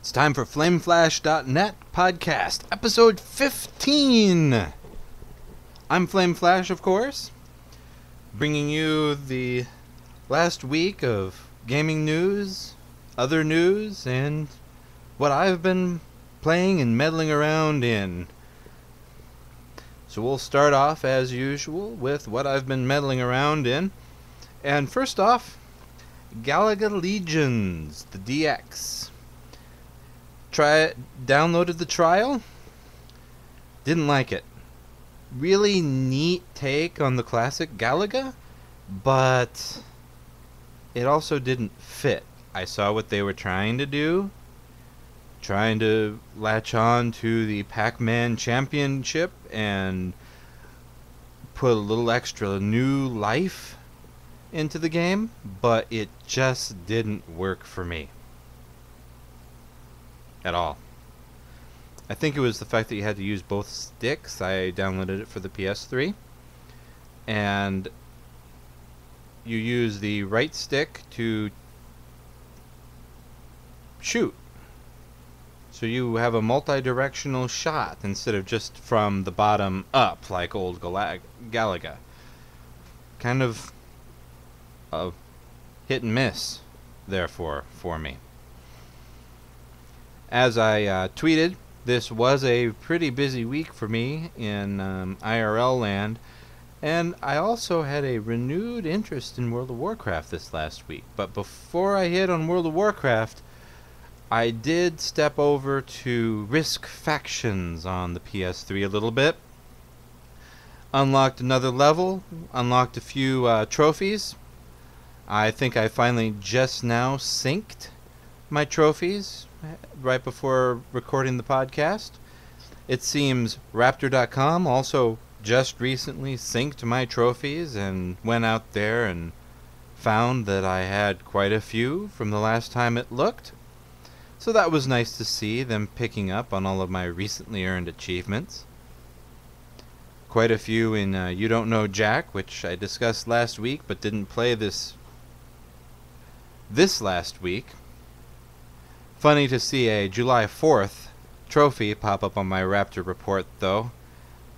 It's time for FlameFlash.net podcast, episode 15. I'm FlameFlash, of course, bringing you the last week of gaming news, other news, and what I've been playing and meddling around in. So we'll start off, as usual, with what I've been meddling around in. And first off, Galaga Legions, the DX. Downloaded the trial, didn't like it. Really neat take on the classic Galaga, but it also didn't fit. I saw what they were trying to do, trying to latch on to the Pac-Man Championship and put a little extra new life into the game, but it just didn't work for me at all. I think it was the fact that you had to use both sticks. I downloaded it for the PS3, and you use the right stick to shoot. So you have a multi-directional shot instead of just from the bottom up like old Galaga. Kind of a hit and miss, therefore, for me. As I tweeted, this was a pretty busy week for me in IRL land, and I also had a renewed interest in World of Warcraft this last week. But before I hit on World of Warcraft, I did step over to Risk Factions on the PS3 a little bit. Unlocked another level, unlocked a few trophies. I think I finally just now synced my trophies right before recording the podcast. It seems Raptor.com also just recently synced my trophies and went out there and found that I had quite a few from the last time it looked. So that was nice to see them picking up on all of my recently earned achievements. Quite a few in You Don't Know Jack, which I discussed last week but didn't play this last week. Funny to see a July 4th trophy pop up on my Raptor report, though,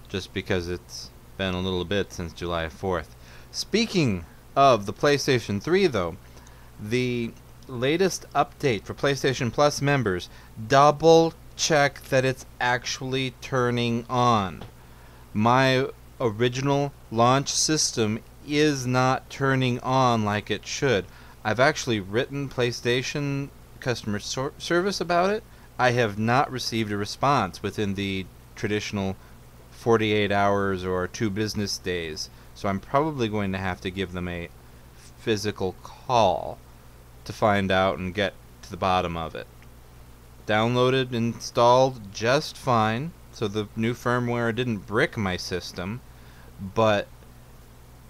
just because it's been a little bit since July 4th. Speaking of the PlayStation 3, though, the latest update for PlayStation Plus members, double check that it's actually turning on. My original launch system is not turning on like it should. I've actually written PlayStation customer service about it. I have not received a response within the traditional 48 hours or 2 business days, so I'm probably going to have to give them a physical call to find out and get to the bottom of it. Downloaded, installed just fine, so the new firmware didn't brick my system, but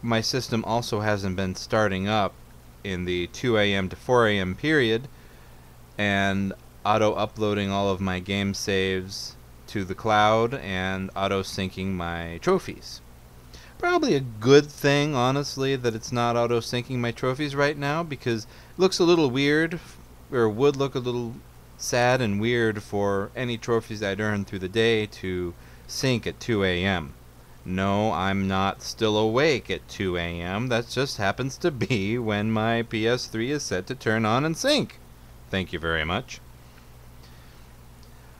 my system also hasn't been starting up in the 2 a.m. to 4 a.m. period, and auto-uploading all of my game saves to the cloud and auto-syncing my trophies. Probably a good thing, honestly, that it's not auto-syncing my trophies right now, because it looks a little weird, or would look a little sad and weird for any trophies I'd earned through the day to sync at 2 a.m. No, I'm not still awake at 2 a.m. That just happens to be when my PS3 is set to turn on and sync. Thank you very much.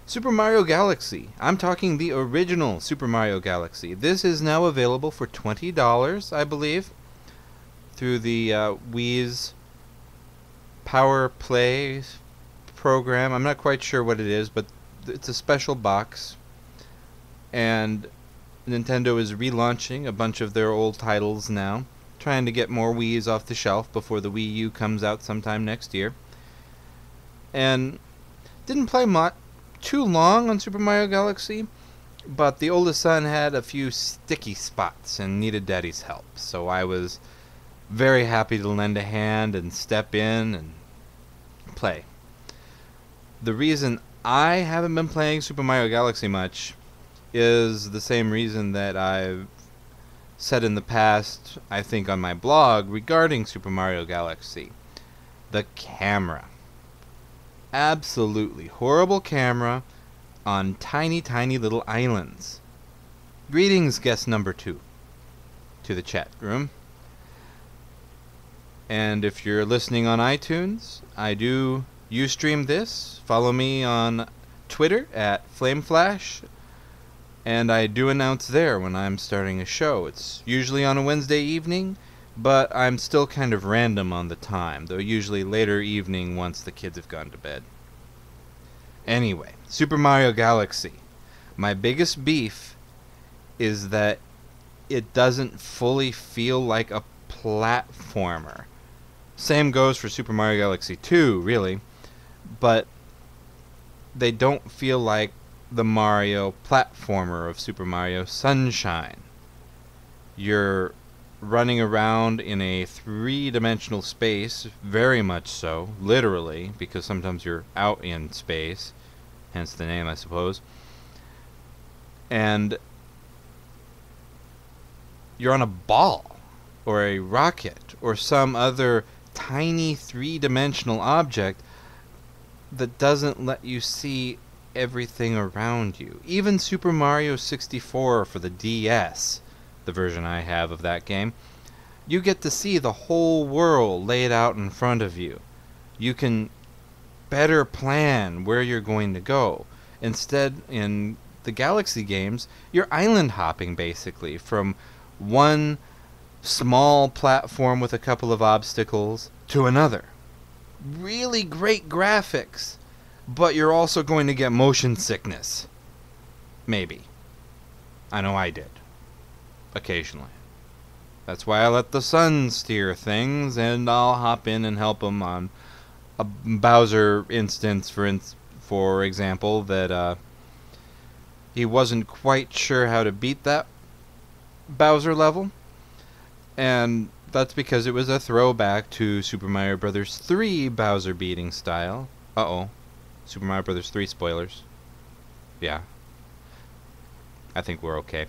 Super Mario Galaxy. I'm talking the original Super Mario Galaxy. This is now available for $20, I believe, through the Wii's Power Play program. I'm not quite sure what it is, but it's a special box. And Nintendo is relaunching a bunch of their old titles now, trying to get more Wii's off the shelf before the Wii U comes out sometime next year. And didn't play too long on Super Mario Galaxy, but the oldest son had a few sticky spots and needed Daddy's help, so I was very happy to lend a hand and step in and play. The reason I haven't been playing Super Mario Galaxy much is the same reason that I've said in the past, I think on my blog, regarding Super Mario Galaxy. The camera. absolutely horrible camera on tiny, tiny little islands. Greetings, guest number 2, to the chat room. And if you're listening on iTunes, I do Ustream this. Follow me on Twitter at FlameFlash. And I do announce there when I'm starting a show. It's usually on a Wednesday evening, but I'm still kind of random on the time, though usually later evening once the kids have gone to bed. Anyway, Super Mario Galaxy. My biggest beef is that it doesn't fully feel like a platformer. Same goes for Super Mario Galaxy 2, really, but they don't feel like the Mario platformer of Super Mario Sunshine. You're running around in a three-dimensional space, very much so, literally, because sometimes you're out in space, hence the name, I suppose. And you're on a ball, or a rocket, or some other tiny three-dimensional object that doesn't let you see everything around you. Even Super Mario 64 for the DS, the version I have of that game, you get to see the whole world laid out in front of you. You can better plan where you're going to go. Instead, in the Galaxy games, you're island hopping basically from one small platform with a couple of obstacles to another. Really great graphics, but you're also going to get motion sickness. Maybe. I know I did. Occasionally. That's why I let the son steer things, and I'll hop in and help him on a Bowser instance, for example, that he wasn't quite sure how to beat that Bowser level. And that's because it was a throwback to Super Mario Bros. 3 Bowser beating style. Uh-oh. Super Mario Bros. 3 spoilers. Yeah. I think we're okay.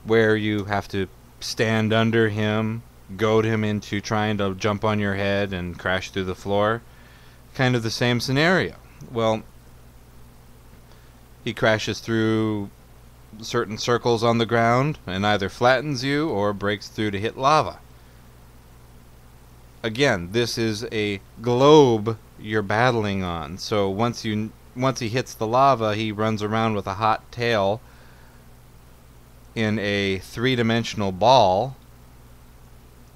Where you have to stand under him, goad him into trying to jump on your head and crash through the floor. Kind of the same scenario. Well, he crashes through certain circles on the ground and either flattens you or breaks through to hit lava. Again, this is a globe you're battling on, so once he hits the lava, he runs around with a hot tail in a three-dimensional ball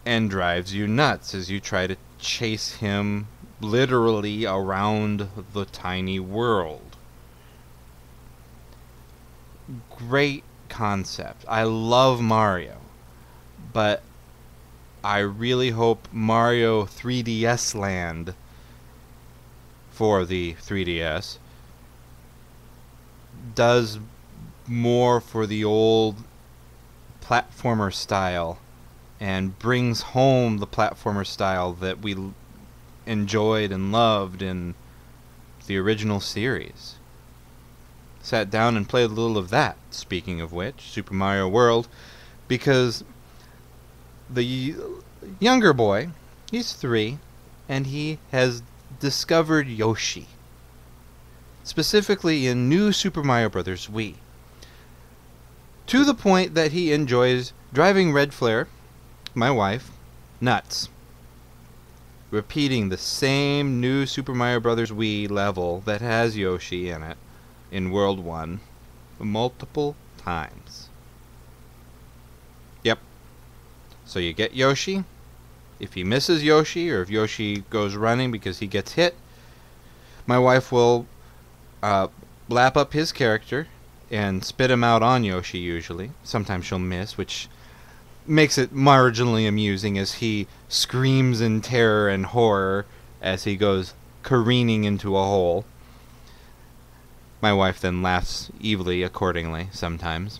and drives you nuts as you try to chase him literally around the tiny world. Great concept. I love Mario, but I really hope Mario 3DS Land for the 3DS does more for the old platformer style and brings home the platformer style that we enjoyed and loved in the original series. Sat down and played a little of that, speaking of which, Super Mario World, because the younger boy, he's 3, and he has discovered Yoshi. Specifically in New Super Mario Bros. Wii. To the point that he enjoys driving Red Flare, my wife, nuts. Repeating the same New Super Mario Bros. Wii level that has Yoshi in it in World 1 multiple times. Yep. So you get Yoshi. If he misses Yoshi, or if Yoshi goes running because he gets hit, my wife will lap up his character and spit him out on Yoshi usually. Sometimes she'll miss, which makes it marginally amusing as he screams in terror and horror as he goes careening into a hole. My wife then laughs evilly accordingly sometimes.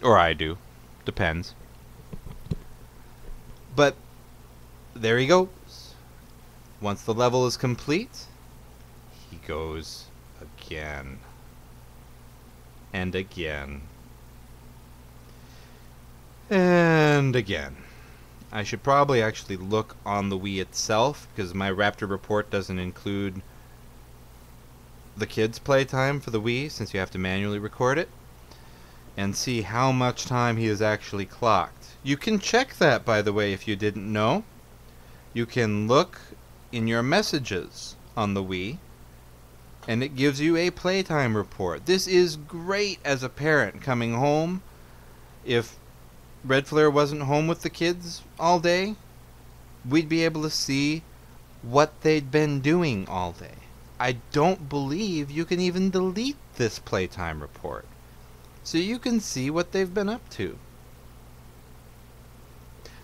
Or I do. Depends. But there he goes. Once the level is complete, he goes again. And again. And again. I should probably actually look on the Wii itself, because my Raptor report doesn't include the kids' playtime for the Wii, since you have to manually record it, and see how much time he has actually clocked. You can check that, by the way, if you didn't know. You can look in your messages on the Wii, and it gives you a playtime report. This is great as a parent coming home. If Red Flare wasn't home with the kids all day, we'd be able to see what they'd been doing all day. I don't believe you can even delete this playtime report, so you can see what they've been up to.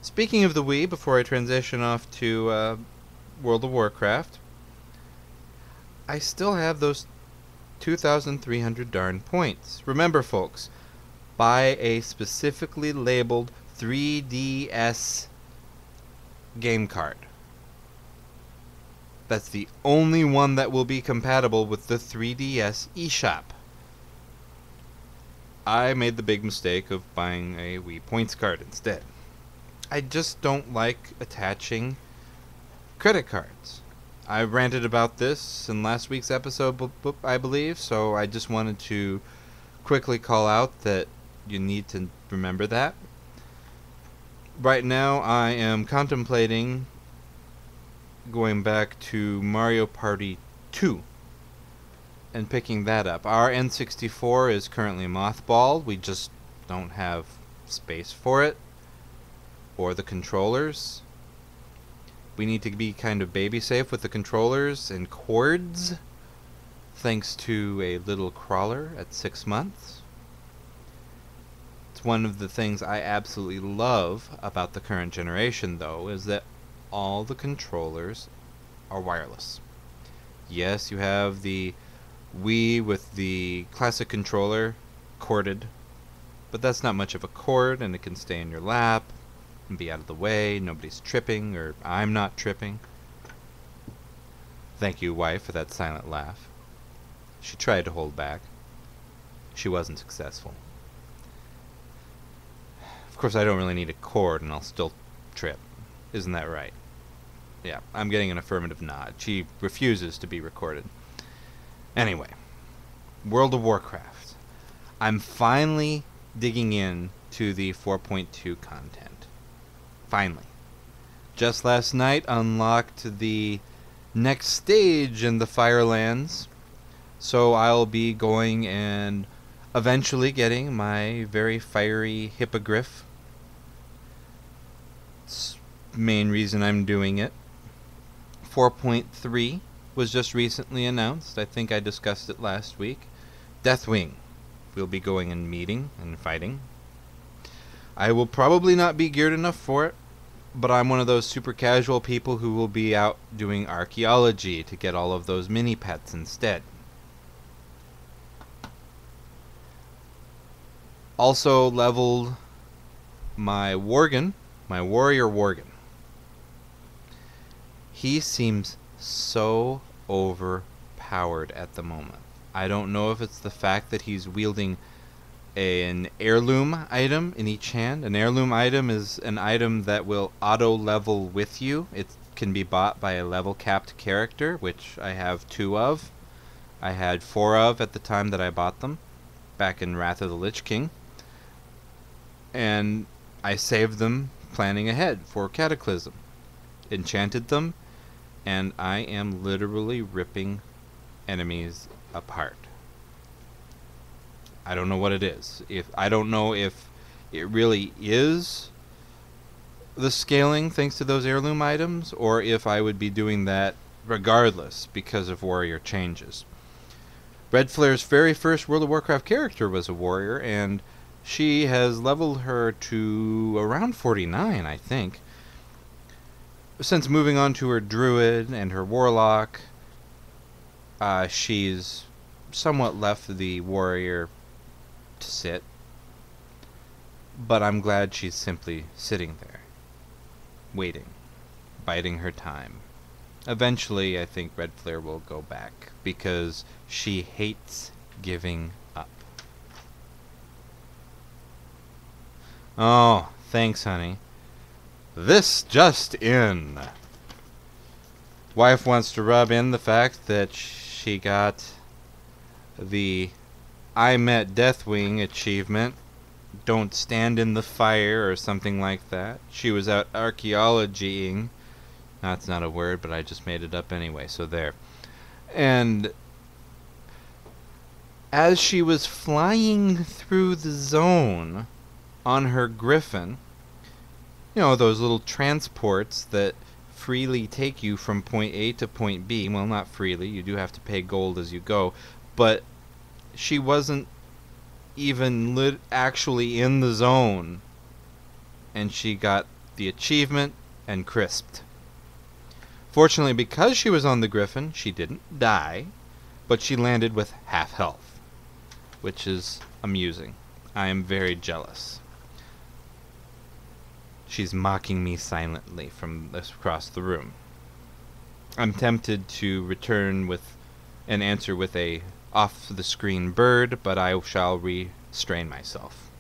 Speaking of the Wii, before I transition off to World of Warcraft, I still have those 2,300 darn points. Remember, folks, buy a specifically labeled 3DS game card. That's the only one that will be compatible with the 3DS eShop. I made the big mistake of buying a Wii Points card instead. I just don't like attaching credit cards. I ranted about this in last week's episode, I believe, so I just wanted to quickly call out that you need to remember that. Right now, I am contemplating going back to Mario Party 2 and picking that up. Our N64 is currently mothballed. We just don't have space for it or the controllers. We need to be kind of baby safe with the controllers and cords, thanks to a little crawler at 6 months. It's one of the things I absolutely love about the current generation, though, is that all the controllers are wireless. Yes, you have the Wii with the classic controller corded, but that's not much of a cord, and it can stay in your lap and be out of the way. Nobody's tripping, or I'm not tripping. Thank you, wife, for that silent laugh. She tried to hold back. She wasn't successful. Of course, I don't really need a cord, and I'll still trip. Isn't that right? Yeah, I'm getting an affirmative nod. She refuses to be recorded. Anyway, World of Warcraft. I'm finally digging in to the 4.2 content. Finally. Just last night, unlocked the next stage in the Firelands, so I'll be going and eventually getting my very fiery hippogriff. It's the main reason I'm doing it. 4.3 was just recently announced. I think I discussed it last week. Deathwing. We'll be going and meeting and fighting. I will probably not be geared enough for it, but I'm one of those super casual people who will be out doing archaeology to get all of those mini pets instead. Also leveled my Worgen, my warrior Worgen. He seems so overpowered at the moment. I don't know if it's the fact that he's wielding an heirloom item in each hand. An heirloom item is an item that will auto-level with you. It can be bought by a level-capped character, which I have 2 of. I had 4 of at the time that I bought them, back in Wrath of the Lich King. And I saved them planning ahead for Cataclysm. Enchanted them, and I am literally ripping enemies apart. I don't know what it is. I don't know if it really is the scaling thanks to those heirloom items, or if I would be doing that regardless because of warrior changes. Red Flare's very first World of Warcraft character was a warrior, and she has leveled her to around 49, I think. Since moving on to her druid and her warlock, she's somewhat left the warrior to sit, but I'm glad she's simply sitting there, waiting, biding her time. Eventually, I think Red Flare will go back, because she hates giving up. Oh, thanks, honey. This just in. Wife wants to rub in the fact that she got the I Met Deathwing achievement. Don't stand in the fire or something like that. She was out archaeologying. That's not a word, but I just made it up anyway, so there. And as she was flying through the zone on her Griffin, you know, those little transports that freely take you from point A to point B. Well, not freely. You do have to pay gold as you go. But she wasn't even actually in the zone. And she got the achievement and crisped. Fortunately, because she was on the Griffin, she didn't die. But she landed with half health, which is amusing. I am very jealous. She's mocking me silently from across the room. I'm tempted to return with an answer with a off-the-screen bird, but I shall restrain myself.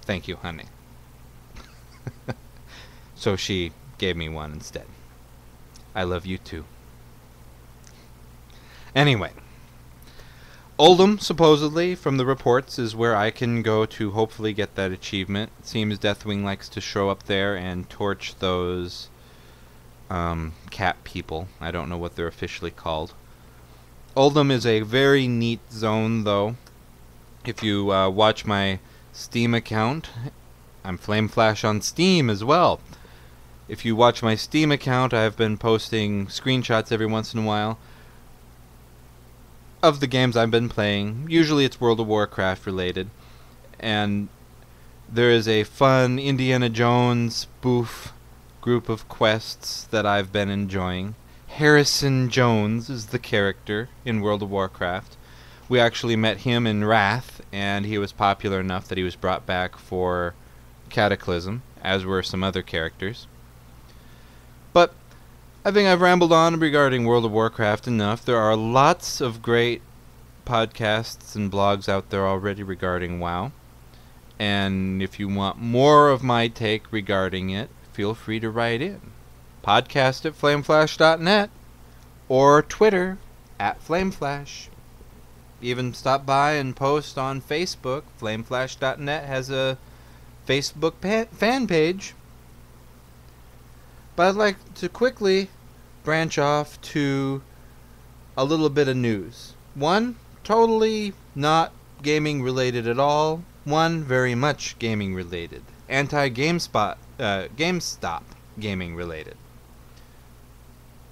Thank you, honey. So she gave me one instead. I love you too. Anyway. Oldham, supposedly, from the reports, is where I can go to hopefully get that achievement. It seems Deathwing likes to show up there and torch those cat people. I don't know what they're officially called. Oldham is a very neat zone, though. If you watch my Steam account, I'm Flame Flash on Steam as well. If you watch my Steam account, I've been posting screenshots every once in a while of the games I've been playing. Usually it's World of Warcraft related. And there is a fun Indiana Jones spoof group of quests that I've been enjoying. Harrison Jones is the character in World of Warcraft. We actually met him in Wrath, and he was popular enough that he was brought back for Cataclysm, as were some other characters. But I think I've rambled on regarding World of Warcraft enough. There are lots of great podcasts and blogs out there already regarding WoW. And if you want more of my take regarding it, feel free to write in. Podcast at flameflash.net or Twitter at flameflash. Even stop by and post on Facebook. Flameflash.net has a Facebook fan page. But I'd like to quickly branch off to a little bit of news. One, totally not gaming related at all. One, very much gaming related. Anti-GameStop gaming related.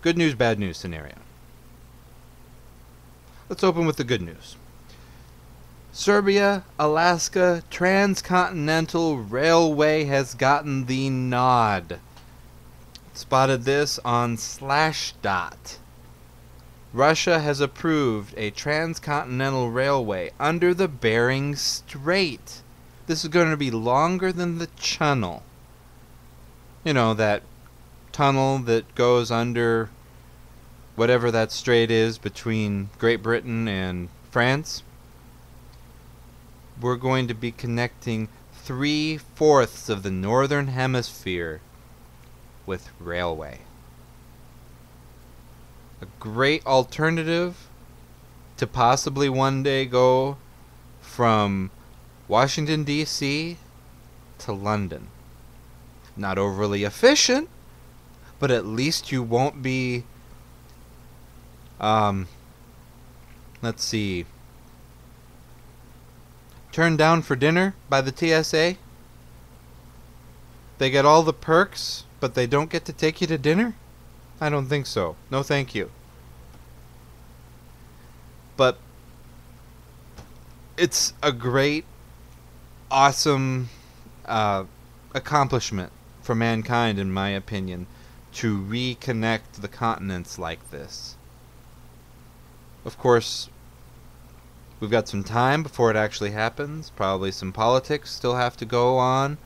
Good news, bad news scenario. Let's open with the good news. Serbia-Alaska Transcontinental Railway has gotten the nod. Spotted this on Slashdot. Russia has approved a transcontinental railway under the Bering Strait. This is going to be longer than the Channel. You know, that tunnel that goes under whatever that strait is between Great Britain and France. We're going to be connecting 3/4 of the northern hemisphere with railway. A great alternative to possibly one day go from Washington, D.C. to London. Not overly efficient, but at least you won't be, let's see, turned down for dinner by the TSA. They get all the perks, but they don't get to take you to dinner? I don't think so. No, thank you. But it's a great, awesome accomplishment for mankind, in my opinion, to reconnect the continents like this. Of course, we've got some time before it actually happens. Probably some politics still have to go on.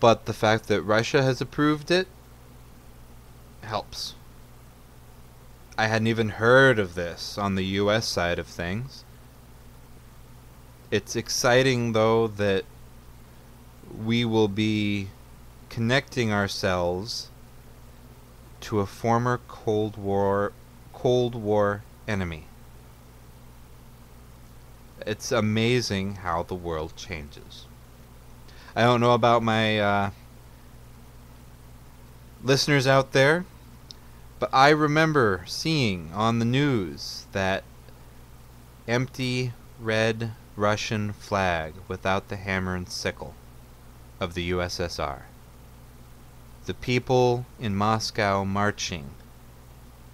But the fact that Russia has approved it helps. I hadn't even heard of this on the US side of things. It's exciting, though, that we will be connecting ourselves to a former Cold War enemy. It's amazing how the world changes. I don't know about my listeners out there, but I remember seeing on the news that empty red Russian flag without the hammer and sickle of the USSR. The people in Moscow marching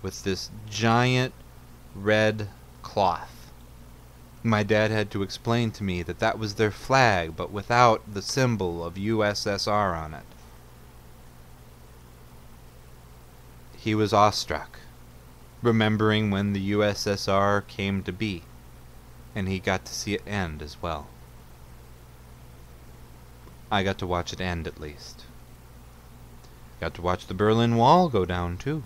with this giant red cloth. My dad had to explain to me that that was their flag, but without the symbol of USSR on it. He was awestruck, remembering when the USSR came to be, and he got to see it end as well. I got to watch it end, at least. Got to watch the Berlin Wall go down, too.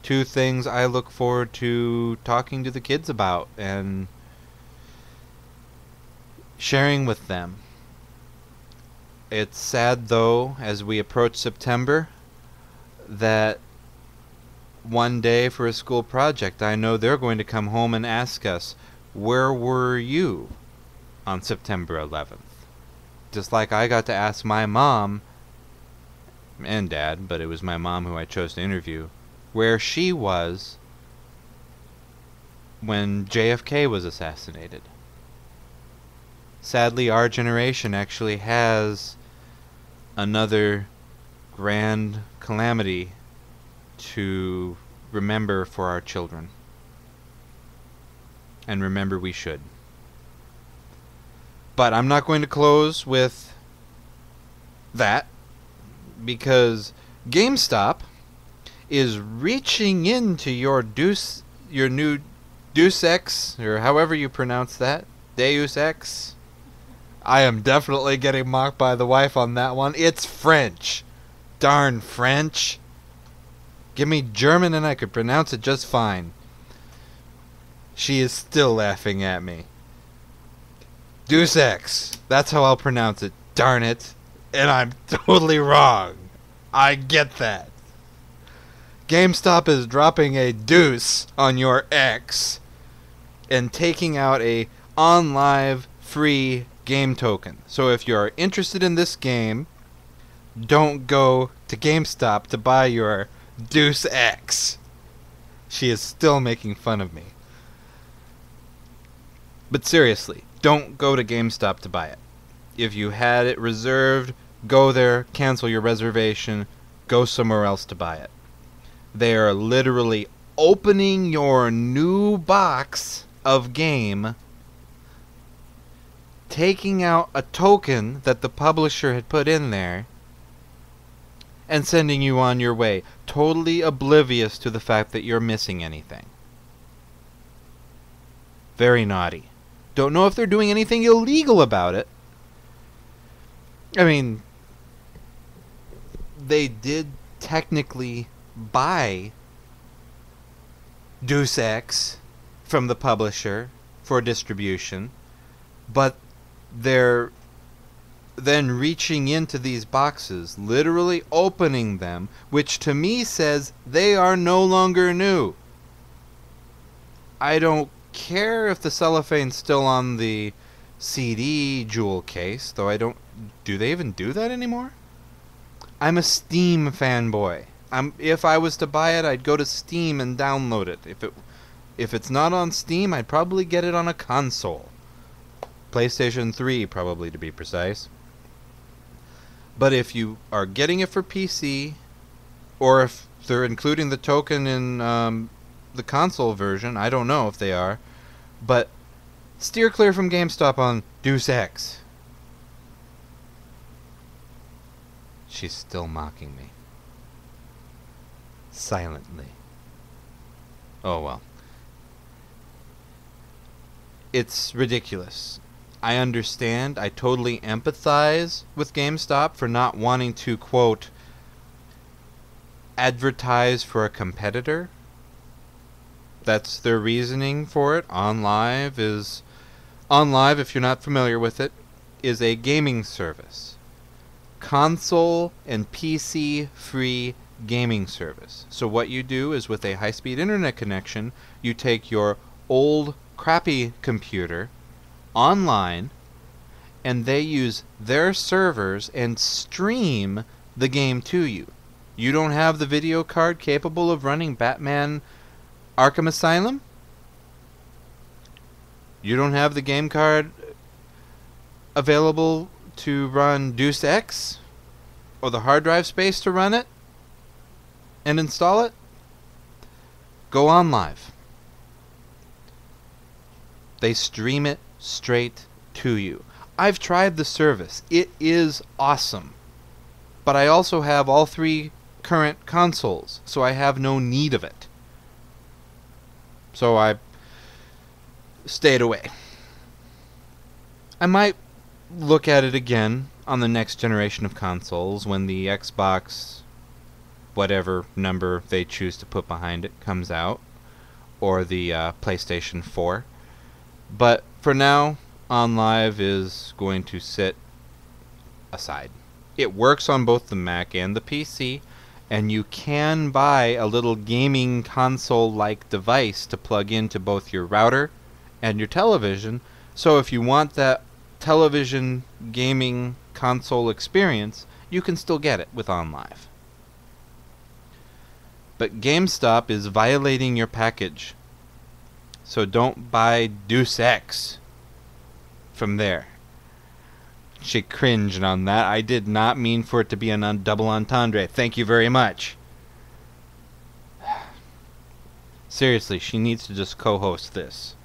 Two things I look forward to talking to the kids about and sharing with them. It's sad, though, as we approach September, that one day for a school project, I know they're going to come home and ask us, where were you on September 11th? Just like I got to ask my mom and dad, but it was my mom who I chose to interview, where she was when JFK was assassinated. Sadly, our generation actually has another grand calamity to remember for our children. And remember we should. But I'm not going to close with that, because GameStop is reaching into your new Deus Ex, or however you pronounce that, Deus Ex. I am definitely getting mocked by the wife on that one. It's French. Darn French. Give me German and I could pronounce it just fine. She is still laughing at me. Deus Ex. That's how I'll pronounce it. Darn it. And I'm totally wrong. I get that. GameStop is dropping a deuce on your X and taking out a on-live free game token. So if you're interested in this game, don't go to GameStop to buy your Deus Ex. She is still making fun of me. But seriously, don't go to GameStop to buy it. If you had it reserved, go there, cancel your reservation, go somewhere else to buy it. They are literally opening your new box of game, taking out a token that the publisher had put in there, and sending you on your way, totally oblivious to the fact that you're missing anything. Very naughty. Don't know if they're doing anything illegal about it. I mean, they did technically buy Deus Ex from the publisher for distribution, but they're then reaching into these boxes, literally opening them, which to me says they are no longer new. I don't care if the cellophane's still on the CD jewel case, though I don't... Do they even do that anymore? I'm a Steam fanboy. If I was to buy it, I'd go to Steam and download it. If it's not on Steam, I'd probably get it on a console. PlayStation 3, probably, to be precise. But if you are getting it for PC, or if they're including the token in the console version, I don't know if they are, but steer clear from GameStop on Deus Ex. She's still mocking me. Silently. Oh well. It's ridiculous. I understand. I totally empathize with GameStop for not wanting to, quote, advertise for a competitor. That's their reasoning for it. OnLive, if you're not familiar with it, is a gaming service. console and PC free gaming service. So what you do is, with a high-speed internet connection, you take your old crappy computer online, and they use their servers and stream the game to you. You don't have the video card capable of running Batman Arkham Asylum? You don't have the game card available to run Deus Ex? Or the hard drive space to run it and install it? Go on live. They stream it straight to you. I've tried the service. It is awesome. But I also have all 3 current consoles, so I have no need of it. So I stayed away. I might look at it again on the next generation of consoles when the Xbox, whatever number they choose to put behind it, comes out, or the PlayStation 4. But for now, OnLive is going to sit aside. It works on both the Mac and the PC, and you can buy a little gaming console-like device to plug into both your router and your television. So if you want that television gaming console experience, you can still get it with OnLive. But Gamestop is violating your package. So don't buy Deus Ex from there. She cringed on that. I did not mean for it to be a double entendre. Thank you very much. Seriously, she needs to just co-host this.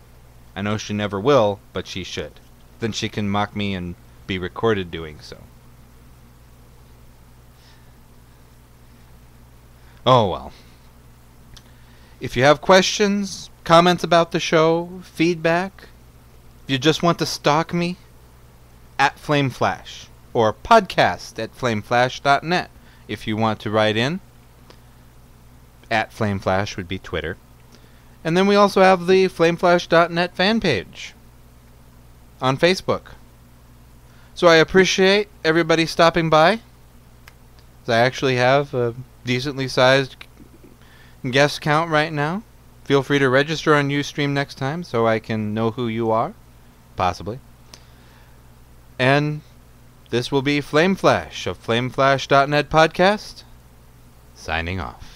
I know she never will, but she should. Then she can mock me and be recorded doing so. Oh well. If you have questions, comments about the show, feedback, if you just want to stalk me, at FlameFlash, or podcast@flameflash.net if you want to write in. At FlameFlash would be Twitter. And then we also have the flameflash.net fan page on Facebook. So I appreciate everybody stopping by. I actually have a decently sized guest count right now. Feel free to register on Ustream next time so I can know who you are. Possibly. And this will be Flame Flash of FlameFlash.net podcast, signing off.